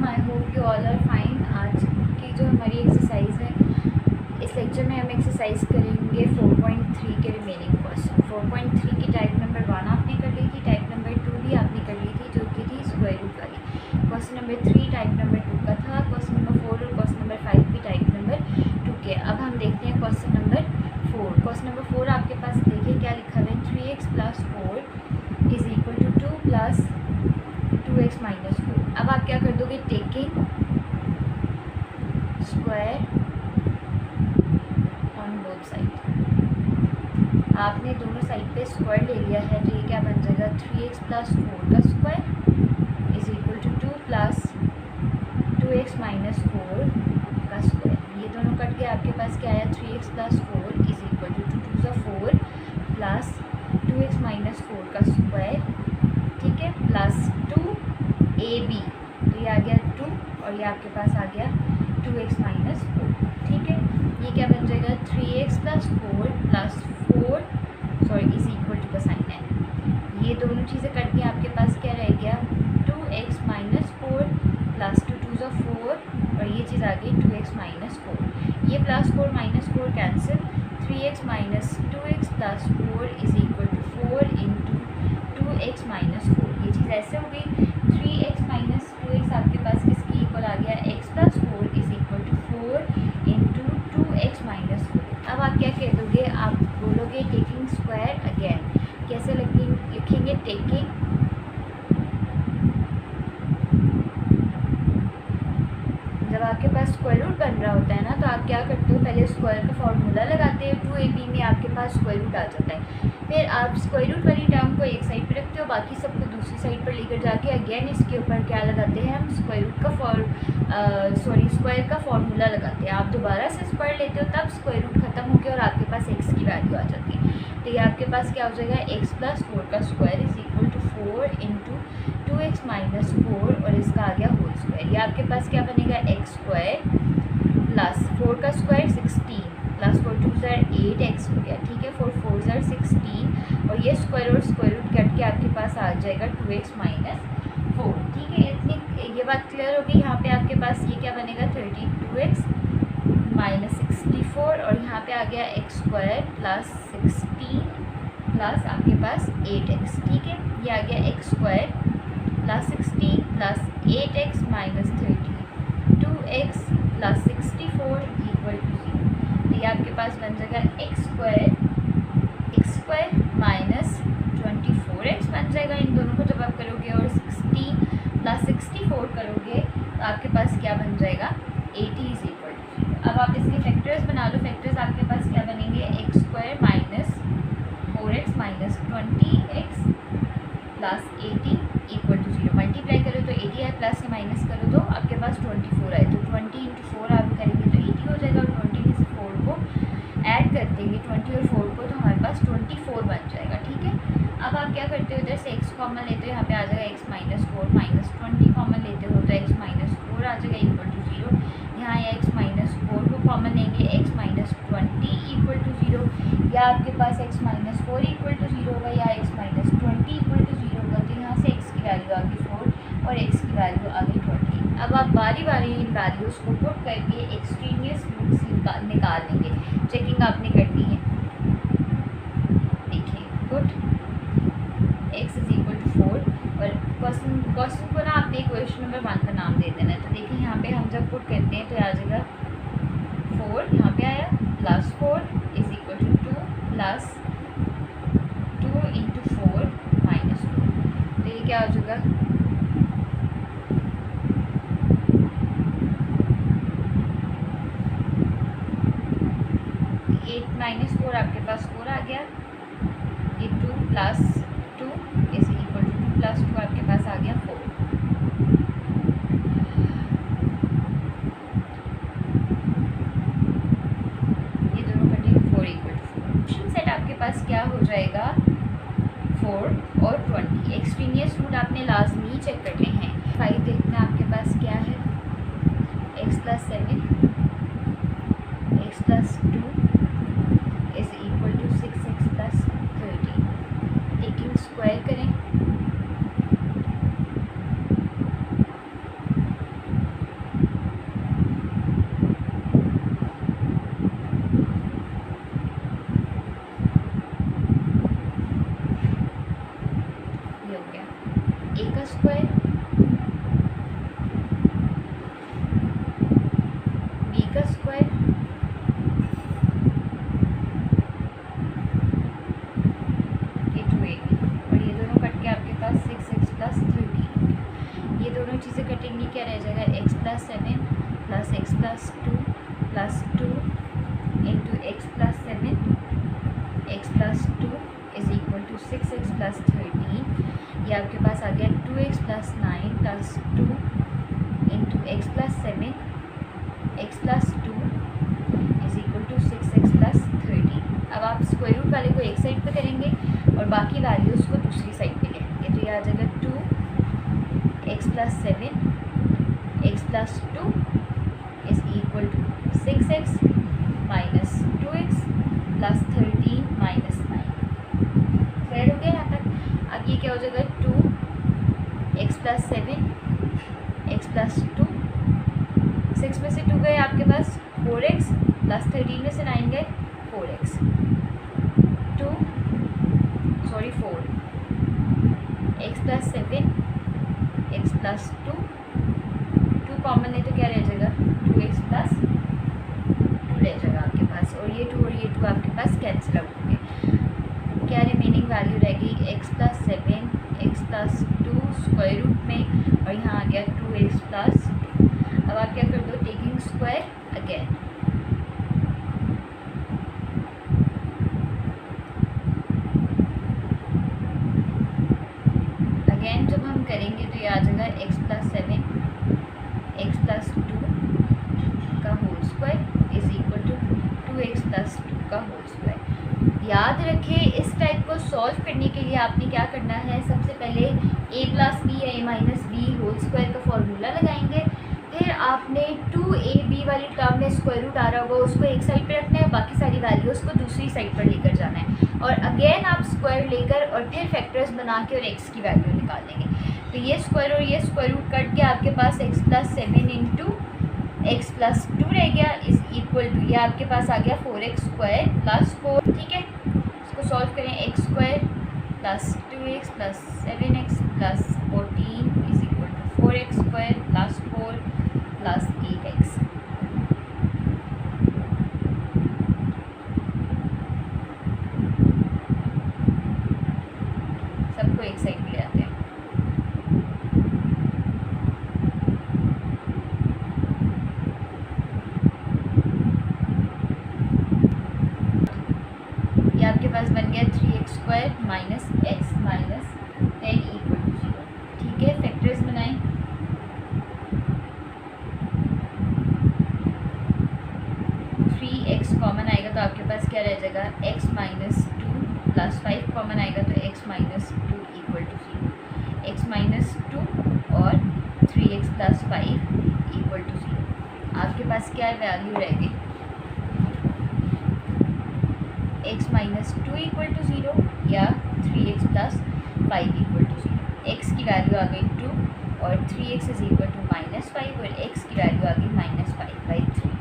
Welcome. I hope you all are fine. आज की जो हमारी एक्सरसाइज है, इस लेक्चर में हम एक्सरसाइज करेंगे 4.3 के रिमेनिंग क्वेश्चन। 4.3 की टाइप नंबर 1 आपने कर ली थी, टाइप नंबर 2 भी आपने कर ली थी जो कि थी स्क्वायर रूट वाली। क्वेश्चन नंबर 3 टाइप नंबर 2 का था। क्वेश्चन नंबर 4 और क्वेश्चन नंबर 5 भी टाइप नंबर 2 के। अब हम देखते हैं क्वेश्चन नंबर 4। क्वेश्चन नंबर 4 आपके पास देखिए क्या लिखा है, 3x + 4 is equal to 2 + 2x - 4। अब आप क्या कर दोगे, taking square on both side. आपने दोनों साइड पे स्क्वायर ले लिया है तो ये क्या बन जाएगा, 3x + 4 का square is equal to 2 + 2x - 4 का स्क्वायर। ये दोनों कट के आपके पास क्या आया, 3x + 4 is equal to 2 × 4 + 2x - 4 का स्क्वायर, ठीक है, प्लस 2ab, तो ये आ गया 2 और ये आपके पास आ गया 2x - 4, ठीक है। ये क्या बन जाएगा, 3x + 4 + 4 इज इक्वल टू का साइन है। ये दोनों चीज़ें कट के आपके पास क्या रह गया, 2x - 4 + 2 × 4 और ये चीज़ आ गई 2x - 4। ये +4 - 4 cancel, 3x - 2x + 4 is equal to 4 × 2x - 4। ये चीज़ ऐसे हो गई। 3x - 2x आपके पास किसकी इक्वल आ गया, x + 4 is equal to 4 × 2x - 4। अब आप क्या कह दोगे, आप बोलोगे टेकिंग स्क्वायर अगेन। कैसे लिखेंगे, टेकिंग जब आपके पास स्क्वायर रूट बन रहा होता है ना, तो आप क्या करते हो, पहले स्क्वायर का फॉर्मूला लगाते हो, 2ab में आपके पास स्क्वायर रूट आ जाता है। फिर आप स्क्वायर रूट वाली टर्म को एक साइड पे रखते हो, बाकी सबको दूसरी साइड पर लेकर जाके अगेन इसके ऊपर क्या लगाते हैं, हम स्क्वायर रूट का स्क्वायर का फॉर्मूला लगाते हैं। आप दोबारा से स्क्वायर लेते हो, तब स्क्वायर रूट खत्म हो गया और आपके पास x की वैल्यू आ जाती है। तो ये आपके पास क्या हो जाएगा, x + 4 का square is equal to 4 × 2x - 4 और इसका आ गया होल स्क्वायर। ये आपके पास क्या बनेगा, x² + 4 का स्क्वायर 16 + 4 × 2 = 8x हो गया, ठीक है। 4 × 4 = 16 और ये स्क्वायर और स्क्वायर रूट कट के आपके पास आ जाएगा 2x - 4, ठीक है। इतनी ये बात क्लियर होगी। यहाँ पे आपके पास ये क्या बनेगा, 32x - 64 और यहाँ पे आ गया x² + 16 प्लस आपके पास 8x, ठीक है। ये आ गया x² + 16 + 8x - 32x + 64 = 0। तो ये आपके पास बन जाएगा x² - 24x बन जाएगा। इन दोनों को जब आप करोगे और 16 + 64 करोगे तो आपके पास क्या बन जाएगा, 80 = 0। अब आप इसके फैक्टर्स बना लो। फैक्टर्स आपके पास क्या बनेंगे, x² - 4x - 20x + 80 = 0। मल्टीप्लाई करो तो 80 आए, प्लस या माइनस करो तो आपके पास 24 आए, तो 20 × 4 आप करेंगे तो 80 हो जाएगा और 20 में से 4 को ऐड कर देंगे, 20 और 4 को, तो हमारे पास 24 बन जाएगा, ठीक है। अब आप क्या करते हो, इधर से x कॉमन लेते हो, यहाँ पे आ जाएगा x - 4 -20 कॉमन लेते हो तो x - 4 आ जाएगा = 0। यहाँ x - 4 को कॉमन लेंगे, x - 20 = 0, या आपके पास x - 4 = 0 होगा या x - 20 = 0 होगा। तो यहाँ से x की वैल्यू आ गई 4 और x की वैल्यू आ गई 20। अब आप बारी बारी इन वैल्यूज़ को पुट करके एक्सट्रीनियस रूट्स निकाल लेंगे। चेकिंग आपने करनी है। देखिए, पुट x = 4 और क्वेश्चन को ना आपने क्वेश्चन नंबर 1 का नाम दे देना है। तो देखिए यहाँ पे हम जब पुट करते हैं तो आ जाएगा 4, यहाँ पे आया, +4 = 2 + 2 × 4 -2। तो ये क्या हो जाएगा, 8 - 4 आपके पास 4 आ गया, ये 2 + 2 = 2 + 2 आपके पास आ गया 4। ये दोनों कटेंगे 4 = 4। सेट आपके पास क्या हो जाएगा, 4 और 20। एक्सट्रीनियस रूट आपने लाजमी चेक करने हैं। 5 देखना आपके पास क्या है, x + 7 x + 2 = 6x + 13। Taking square करें, क्या रह जाएगा, x plus 7 plus x plus 2 plus 2 into x plus 7 x plus 2 is equal to 6x plus 13। ये आपके पास आ गया 2x plus 9 plus 2 into x plus 7 x plus 2 is equal to 6x plus 13। अब आप स्क्वायर रूट वाले को एक साइड पे करेंगे और बाकी वैल्यूज़ को दूसरी साइड पे लेंगे। तो ये आ जाएगा 2x plus 7 x plus 2 is equal to 6x minus 2x plus 13 minus 9। Clear हो गया यहाँ तक। अब ये क्या हो जाएगा, 2x प्लस 7 x प्लस 2, 6 में से 2 गए आपके पास 4x प्लस 13 में से 9 गए 4x, 4 x plus 7 x plus 2 common है तो क्या रह जाएगा, 2x प्लस 2 रह जाएगा आपके पास, और ये 2 आपके पास कैंसिल आउट होंगे। क्या रिमेनिंग वैल्यू रहेगी, x plus 7 x plus 2 square root में, और यहाँ आ गया 2x प्लस 2। अब आप क्या कर दो, टेकिंग स्क्वायर अगेन, जब हम करेंगे तो ये आ जाएगा x प्लस 7 x प्लस 2 का whole square is equal to 2x plus 2 का होल स्क्वायर। याद रखें इस टाइप को सॉल्व करने के लिए आपने क्या करना है, सबसे पहले a प्लस बी या a minus b whole square का फॉर्मूला लगाएंगे, फिर आपने 2ab वाली टर्म में स्क्वायर रूट आ रहा होगा उसको एक साइड पे रखना है, बाकी सारी वैल्यूज़ को दूसरी साइड पर लेकर जाना है, और अगेन आप स्क्वायर लेकर और फिर फैक्टर्स बना के और x की वैल्यू निकाल देंगे। तो ये स्क्वायर और ये स्क्वायर रूट कट के आपके पास x plus 7 into x plus 2 रह गया इज इक्वल टू, ये आपके पास आ गया 4x स्क्वायर प्लस 4। ठीक है, इसको सॉल्व करें, x square plus 2x plus 7x plus 14 is equal to 4x square plus 4 plus 8x। सबको एक साइड ले आते हैं। ये आपके पास बन गया 3x square minus x minus 10 equal to 0। ठीक है, फैक्टर्स बनाएं, कॉमन आएगा तो आपके पास क्या रह जाएगा, x माइनस 2 प्लस 5 कॉमन आएगा तो x minus 2 equal to 0, x minus 2 और 3x प्लस 5 इक्वल टू 0। आपके पास क्या वैल्यू रहेगी, x माइनस 2 इक्वल टू 0 या 3x plus 5 equal to 0। x की वैल्यू आ गई 2 और 3x is equal to minus 5 और x की वैल्यू आ गई माइनस 5/3।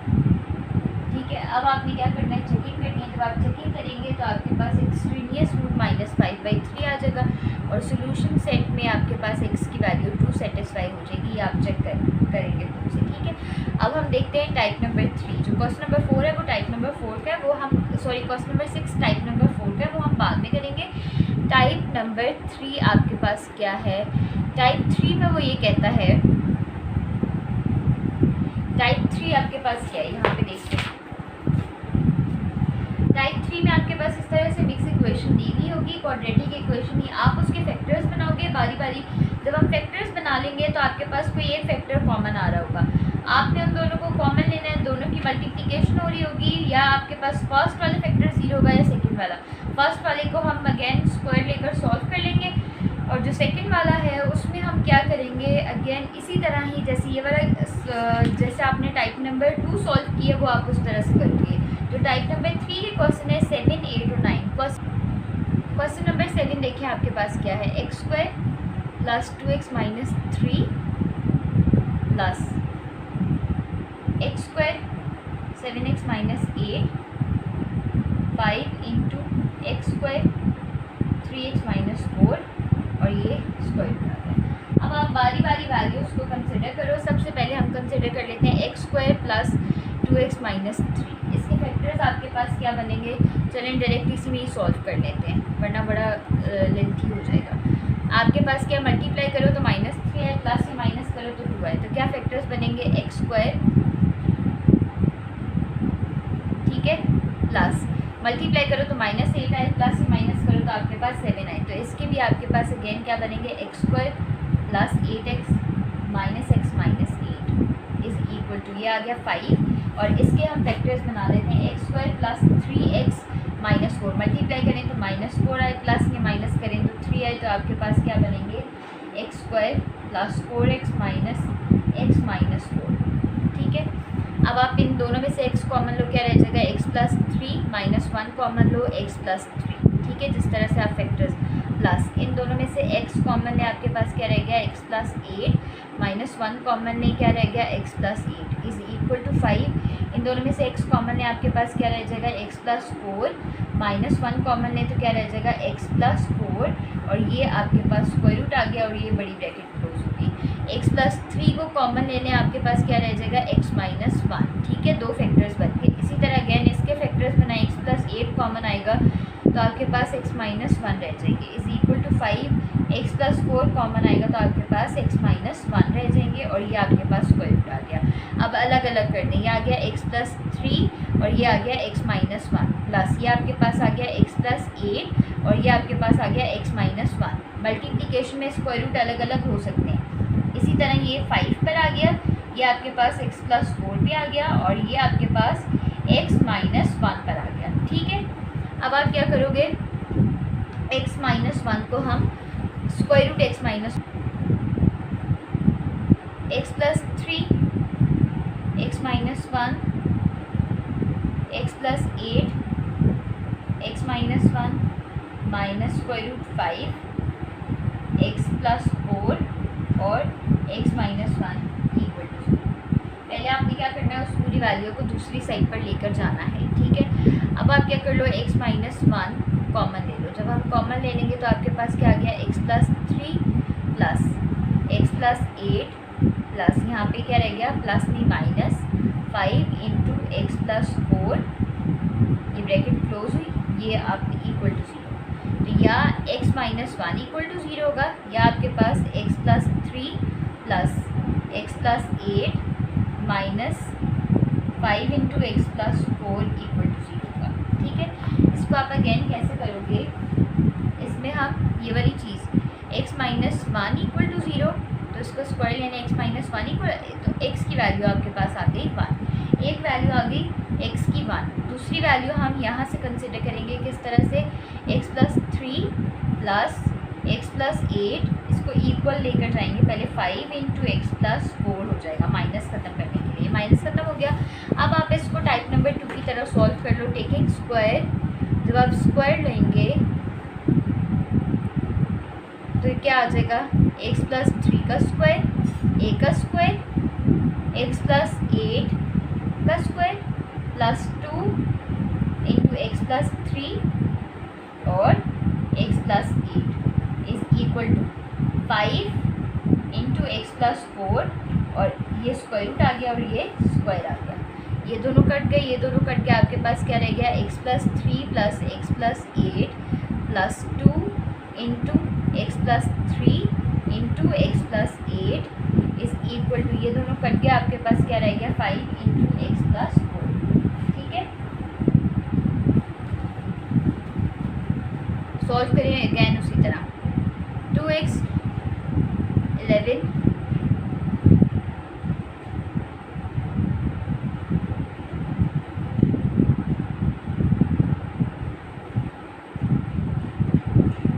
ठीक है, अब आपने क्या करना है, चेकिंग करनी है। जब आप चेकिंग करेंगे तो आपके पास एक्सट्रीनियस रूट माइनस 5/3 आ जाएगा, और सोल्यूशन सेट में आपके पास x की वैल्यू 2 सेटिस्फाई हो जाएगी। ये आप चेक करेंगे खुद से। ठीक है, अब हम देखते हैं टाइप नंबर 3। जो क्वेश्चन नंबर 4 है वो टाइप नंबर 4 का है, वो हम क्वेश्चन नंबर 6 टाइप नंबर 4 का है, वो हम बाद में करेंगे। टाइप नंबर 3 आपके पास क्या है, टाइप 3 में वो ये कहता है, टाइप 3 आपके पास क्या है, यहाँ पे देखते हैं। टाइप 3 में आपके पास इस तरह से मिक्स इक्वेशन दी हुई होगी, क्वाड्रेटिक इक्वेशन ही, आप उसके फैक्टर्स बनाओगे बारी बारी। जब हम फैक्टर्स बना लेंगे तो आपके पास कोई एक फैक्टर कॉमन आ रहा होगा, आपने उन दोनों को कॉमन लेना है, दोनों की मल्टीप्लिकेशन हो रही होगी, या आपके पास फर्स्ट वाला फैक्टर 0 होगा या सेकंड वाला। फर्स्ट वाले को हम अगेन स्क्वायर लेकर सॉल्व कर लेंगे, और जो सेकंड वाला है उसमें हम क्या करेंगे, अगेन इसी तरह ही जैसे ये वाला जैसे आपने टाइप नंबर 2 सॉल्व किया वो आप उस तरह से करेंगे। जो टाइप नंबर 3 के क्वेश्चन है 7, 8 और 9। क्वेश्चन नंबर 7 देखिए आपके पास क्या है, x square plus 2x minus 3 plus x square 7x minus 8 5 into x square 3x minus 4 और ये स्क्वायर बना है। अब आप बारी बारी वैल्यूज़ को कंसिडर करो। सबसे पहले हम कंसिडर कर लेते हैं x square plus 2x minus 3। इसके फैक्टर्स आपके पास क्या बनेंगे, चलें डायरेक्ट इसी में ही सॉल्व कर लेते हैं, वरना बड़ा लेंथी हो जाएगा। आपके पास क्या मल्टीप्लाई करो तो -3 है, प्लस या माइनस करो तो 2 है, तो क्या फैक्टर्स बनेंगे x², ठीक है, प्लस मल्टीप्लाई करो तो -8 आए, प्लस या माइनस करो तो आपके पास 7 आए, तो इसके भी आपके पास अगेन क्या बनेंगे x² plus 8x - x - 8 is equal to, ये आ गया 5 और इसके हम फैक्टर्स बना लेते हैं x² प्लस 3x - 4 मल्टीप्लाई करें तो -4 आए, प्लस या माइनस करें तो 3 आए, तो आपके पास क्या बनेंगे x² प्लस 4x - x - 4, ठीक है। अब आप इन दोनों में से x कॉमन लो, क्या रह जाएगा x प्लस 3 -1 कॉमन लो x प्लस 3, ठीक है, जिस तरह से आप फैक्टर्स प्लस इन दोनों में से x कॉमन है, आपके पास क्या रह गया x प्लस 8 -1 कॉमन नहीं, क्या रह गया x plus 8 is equal to 5। इन दोनों में से x कॉमन है, आपके पास क्या रह जाएगा x प्लस 4 -1 कॉमन है, तो क्या रह जाएगा x प्लस 4 और ये आपके पास स्क्वायर रूट आ गया और ये बड़ी ब्रैकेट क्लोज होगी। x प्लस 3 को कॉमन ले लें, आपके पास क्या रह जाएगा x माइनस 1, ठीक है, दो फैक्टर्स बन गए। इसी तरह अगेन इसके फैक्टर्स बनाए, x प्लस 8 कॉमन आएगा तो आपके पास x माइनस 1 रह जाएंगे is equal to 5, x plus 4 common आएगा तो आपके पास x माइनस 1 रह जाएंगे और ये आपके पास स्क्वायर रूट आ गया। अब अलग अलग कर दें, ये आ गया x प्लस 3 और ये आ गया x माइनस 1 प्लस ये आपके पास आ गया x प्लस 8 और ये आपके पास आ गया x माइनस 1। मल्टीप्लिकेशन में स्क्वायर रूट अलग अलग हो सकते हैं। इसी तरह ये 5 पर आ गया, ये आपके पास x प्लस 4 पे आ गया और ये आपके पास x माइनस 1 पर आ गया, ठीक है। अब आप क्या करोगे, x माइनस 1 को हम square root x minus x plus 3 x minus 1 x plus 8 x minus 1 minus square root 5 x plus 4 और x माइनस 1 इक्वल टू 0। पहले आपने क्या करना है, उस पूरी वैल्यू को दूसरी साइड पर लेकर जाना है, ठीक है। अब आप क्या कर लो, x माइनस 1 कॉमन ले लो, जब हम कॉमन ले लेंगे तो आपके पास क्या आ गया x plus 3 plus x plus 8 plus यहाँ पे क्या रह गया प्लस नहीं माइनस 5 इंटू एक्स प्लस 4, ये ब्रैकेट क्लोज हुई, ये आपके इक्वल टू 0। तो या x माइनस 1 इक्वल टू 0 होगा या आपके पास x plus 3 plus x plus 8 minus 5 into x plus 4 equal to 0 होगा, ठीक है। इसको आप अगेन कैसे करोगे, इसमें हम ये वाली चीज़ x माइनस 1 इक्वल टू 0, तो इसको स्क्वायर लेना x माइनस 1 इक्वल, तो x की वैल्यू आपके पास आ गई 1, एक वैल्यू आ गई x की 1, दूसरी वैल्यू हम यहाँ से कंसिडर करेंगे किस तरह से, x plus 3 plus x plus 8, इसको इक्वल लेकर जाएंगे, पहले 5 इंटू एक्स प्लस 4 हो जाएगा, माइनस खत्म करने के लिए, माइनस खत्म हो गया। अब आप इसको टाइप नंबर 2 की तरह सॉल्व कर लो, टेकिंग स्क्वायर, जब आप स्क्वायर लेंगे तो क्या आ जाएगा, x प्लस 3 का स्क्वायर, a का स्क्वायर, x प्लस 8 का square plus 2 into x plus 3 और x plus 8 is equal to 5 into x plus 4 और ये स्क्वायर रूट आ गया और ये स्क्वायर आ गया, ये दोनों कट गए, ये दोनों कट गए, आपके पास क्या रह गया, x plus 3 plus x plus 8 plus 2 into x plus 3 into x plus 8 is equal to, ये दोनों कट गया, आपके पास क्या रह गया 5 इंटू एक्स प्लस 4, ठीक है। सॉल्व करें अगैन उसी तरह, 2x 11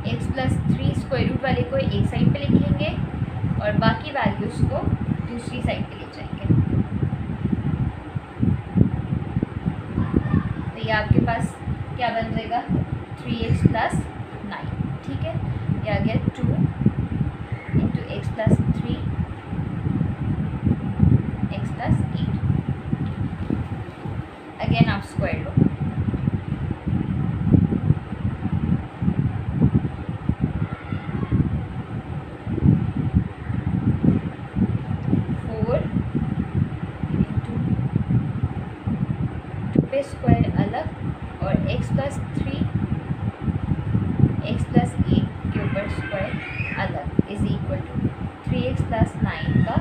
x plus 3 square root वाले को एक साइड पे लिखेंगे और बाकी वैल्यूज़ को दूसरी साइड पे ले जाएंगे, तो ये आपके पास क्या बन जाएगा 3x प्लस 9, ठीक है, ये आ गया 2 into x plus 3 x plus 8, again आप स्क्वायर लो, स्क्वायर अलग और x प्लस 3 एक्स प्लस 8 के ऊपर स्क्वायर अलग is equal to 3x plus 9 का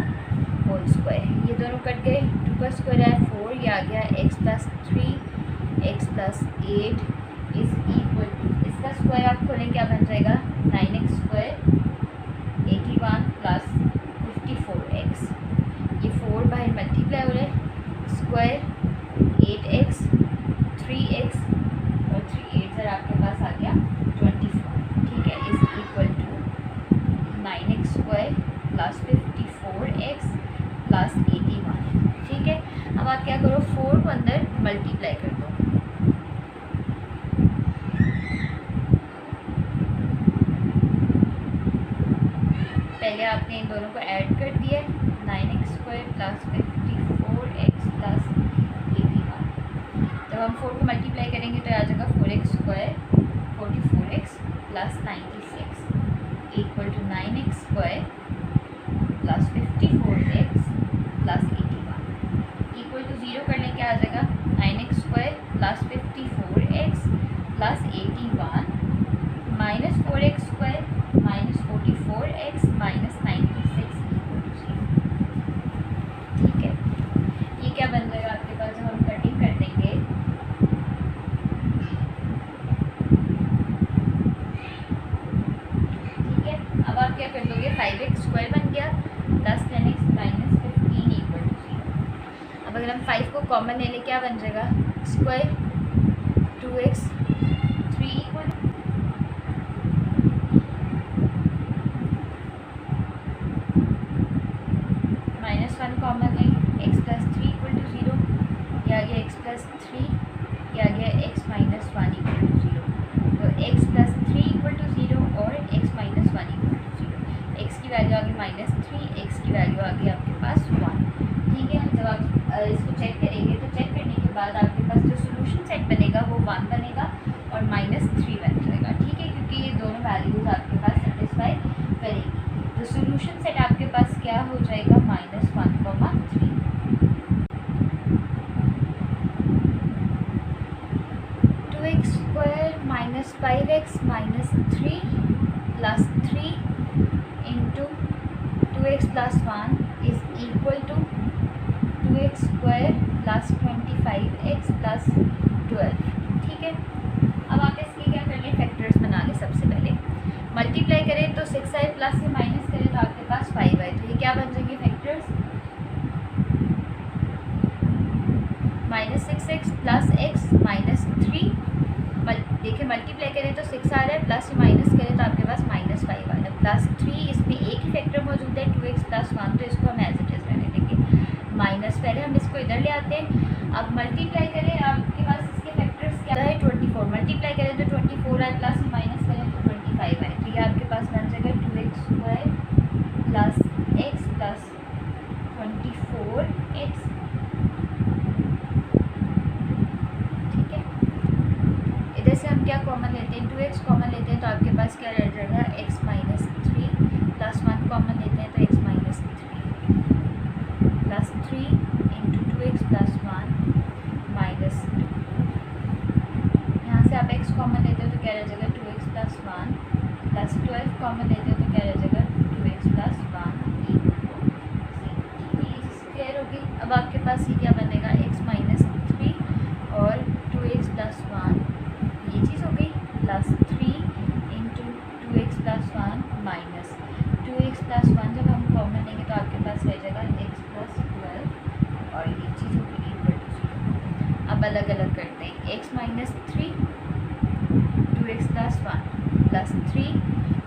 होल स्क्वायर। ये दोनों कट गए, 2 का स्क्वायर है 4, ये आ गया x plus 3 x plus 8 is equal to, इसका स्क्वायर आप खोलें क्या बन जाएगा 9x स्क्वायर 81 प्लस 54x, ये 4 बाहर मल्टीप्लाई हो रहा है, स्क्वायर 8x 3x और 3 8 सर आपके पास आ गया 24, ठीक है, is equal to 9x square plus 54x plus 81, ठीक है। अब आप क्या करो 4 को अंदर मल्टीप्लाई कर दो, पहले आपने इन दोनों को ऐड कर दिया 9x square plus 54x plus 81, जब हम 4 को मल्टीप्लाई करेंगे तो आ जाएगा 4x square 44x plus 96 equal to 9x square plus 54x plus 81 equal to 0 करने के आ जाएगा 9x square plus 54x plus 81 minus 4x square minus 44x minus 96 equal to 0, ठीक है। ये क्या बन जाएगा आपके पास जब हम कटिंग कर देंगे, ठीक है। अब आप क्या कर दोगे 5x स्क्वायर बन गया plus 10x minus 15 equal to 0। अब अगर हम 5 को कॉमन ले लें क्या बन जाएगा square 2x 3 equal minus 1 common लें x प्लस 3 इक्वल टू 0, यह आ गया x प्लस 3, यह आ गया x माइनस 1 इक्वल टू 0, तो x प्लस 3 इक्वल टू 0 और x minus 1 equal to 0, x की वैल्यू आ गई -3, x की वैल्यू आ गई आपके पास 1, ठीक है। जब आप इसको चेक करेंगे तो चेक करने के बाद आपके पास जो सोल्यूशन सेट बनेगा वो 1 बनेगा और -3 बन जाएगा, ठीक है, क्योंकि ये दोनों वैल्यूज़ आपके पास सेटिस्फाई करेगी। तो सोल्यूशन सेट आपके पास क्या हो जाएगा -1, 3 2x स्क्वायर minus 5x minus 3 plus 3 into 2x plus 1 is equal to 2x square plus 25x plus 12, ठीक है। अब आप इसके क्या कर लें फैक्टर्स बना लें, सबसे पहले मल्टीप्लाई करें तो 6 आए प्लस से माइनस करें तो आपके पास 5 आए, तो ये क्या बन जाएंगे factors -6x plus x minus 3, देखिए मल्टीप्लाई करें तो 6 आ रहा है प्लस से माइनस करें तो आपके पास -5 आ रहा है, प्लस 3 इसमें एक ही फैक्टर मौजूद है 2x प्लस 1, तो इसको हम एज इट इज रहने देंगे, माइनस पहले हम इसको इधर ले आते हैं। अब मल्टीप्लाई करें आपके पास इसके फैक्टर्स क्या है 24, मल्टीप्लाई करें तो 24 आए प्लस से माइनस करें तो 25 आए, तो ये आपके पास बन जाएगा 2x square plus x plus 24x, ठीक है। इधर से हम क्या कॉमन लेते हैं 2x कॉमन लेते हैं तो आपके पास क्या रह जाएगा x माइनस 3 प्लस 1 कॉमन लेते हैं तो x minus 3 plus 3 into 2x plus 1 minus 2, यहाँ से आप x कॉमन लेते हो तो क्या रह जाएगा 2x प्लस 1 प्लस 12 कॉमन लेते हो तो क्या रह जाएगा 2x प्लस 1 इक्वल टू 0, ये चीज़ क्लियर होगी। अब आपके पास ये क्या बनेगा x माइनस 3 और 2x प्लस 1, ये चीज़ हो गई, plus 3 into 2x plus 1 minus 2x plus 1, जब हम कॉमन लेंगे तो आपके पास रह जाएगा x प्लस 12 और ये चीज़ होगी इक्वल टू 0। अब अलग अलग करते हैं x minus 3 2x plus 1 plus 3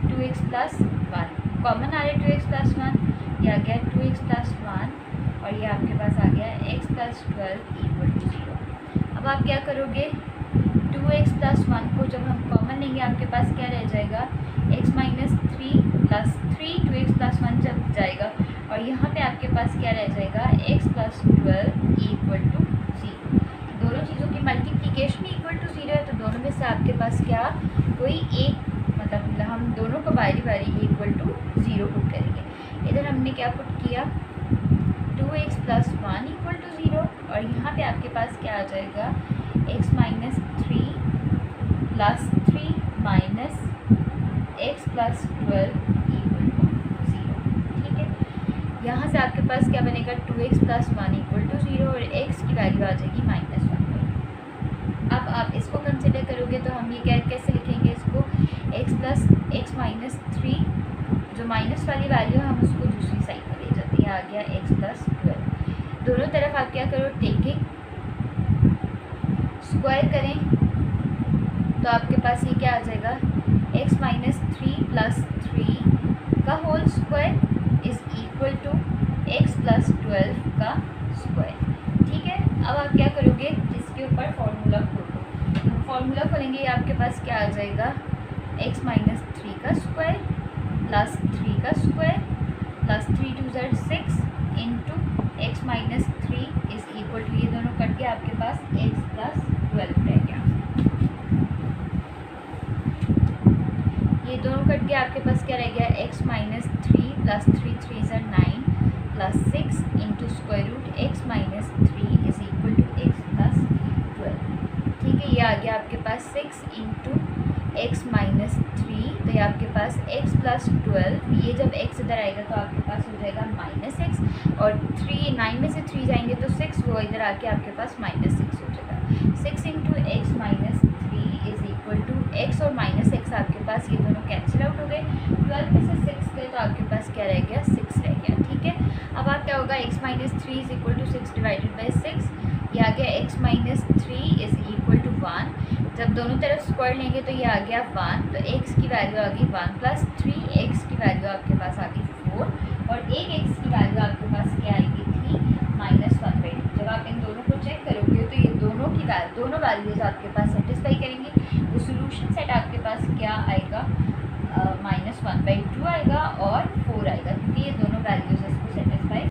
2x plus 1, common आ रहा है 2x प्लस 1, ये आ गया 2x प्लस 1 और ये आपके पास आ गया x प्लस 12 इक्वल टू 0। अब आप क्या करोगे 2x प्लस 1 को जब हम कॉमन लेंगे आपके पास क्या रह जाएगा x minus 3 plus 3 2x plus 1 जब जाएगा और यहाँ पे आपके पास क्या रह जाएगा x प्लस 12 इक्वल टू 0। दोनों चीज़ों की मल्टीप्लिकेशन इक्वल टू 0 है तो दोनों में से आपके पास क्या कोई एक मतलब हम दोनों को बारी बारी इक्वल टू 0 पुट करेंगे। इधर हमने क्या पुट किया 2x प्लस 1 इक्वल टू 0 और यहाँ पे आपके पास क्या आ जाएगा x minus 3 plus 3 minus x plus 12 यहाँ से आपके पास क्या बनेगा 2x प्लस 1 इक्वल टू 0 और x की वैल्यू आ जाएगी -1। अब आप इसको कंसिडर करोगे तो हम ये क्या कैसे लिखेंगे इसको, x प्लस x माइनस 3, जो माइनस वाली वैल्यू है हम उसको दूसरी साइड पर ले जाते हैं, आ गया x प्लस 12। दोनों तरफ आप क्या करो, टेकिंग स्क्वायर करें तो आपके पास ये क्या आ जाएगा, x माइनस 3 प्लस 3 का whole square is equal to x plus 12 का स्क्वायर। ठीक है, अब आप क्या करोगे, इसके ऊपर फार्मूला खोलो, फार्मूला खोलेंगे आपके पास क्या आ जाएगा, x माइनस 3 का स्क्वायर प्लस 3 का स्क्वायर प्लस 3 2 ज़र 6 into x minus 3 is equal to, ये दोनों कट के आपके पास x प्लस 12 रह गया। ये दोनों कट के आपके पास क्या रह गया, x माइनस 3 प्लस 3 3 ज़र 9 plus 6 into square root x minus 3 is equal to x plus 12। ठीक है, ये आ गया आपके पास 6 इंटू x माइनस 3, तो ये आपके पास x प्लस 12, ये जब x इधर आएगा तो आपके पास हो जाएगा -6 और 3 9 में से 3 जाएंगे तो 6, वो इधर आके आपके पास -6 हो जाएगा। 6 into x minus 3 is equal to x और -x आपके पास ये दोनों कैंसिल आउट हो गए, 12 में से 6 गए तो आपके पास क्या रह गया, 6 रह गया। ठीक है, अब आप क्या होगा, x minus 3 is equal to 6 divided by 6, ये आ गया x minus 3 is equal to 1। जब दोनों तरफ स्क्वायर लेंगे तो ये आ गया 1, तो x की वैल्यू आ गई 1 प्लस 3, x की वैल्यू आपके पास आ गई 4 और एक x की वैल्यू आपके पास क्या आएगी थी, -1/2। जब आप इन दोनों को चेक करोगे तो ये दोनों वैल्यूज़ आपके पास सेटिस्फाई करेंगी, तो सोल्यूशन सेट आपके पास क्या आएगा, -1/2 आएगा और 4 आएगा, क्योंकि ये दोनों वैल्यूज़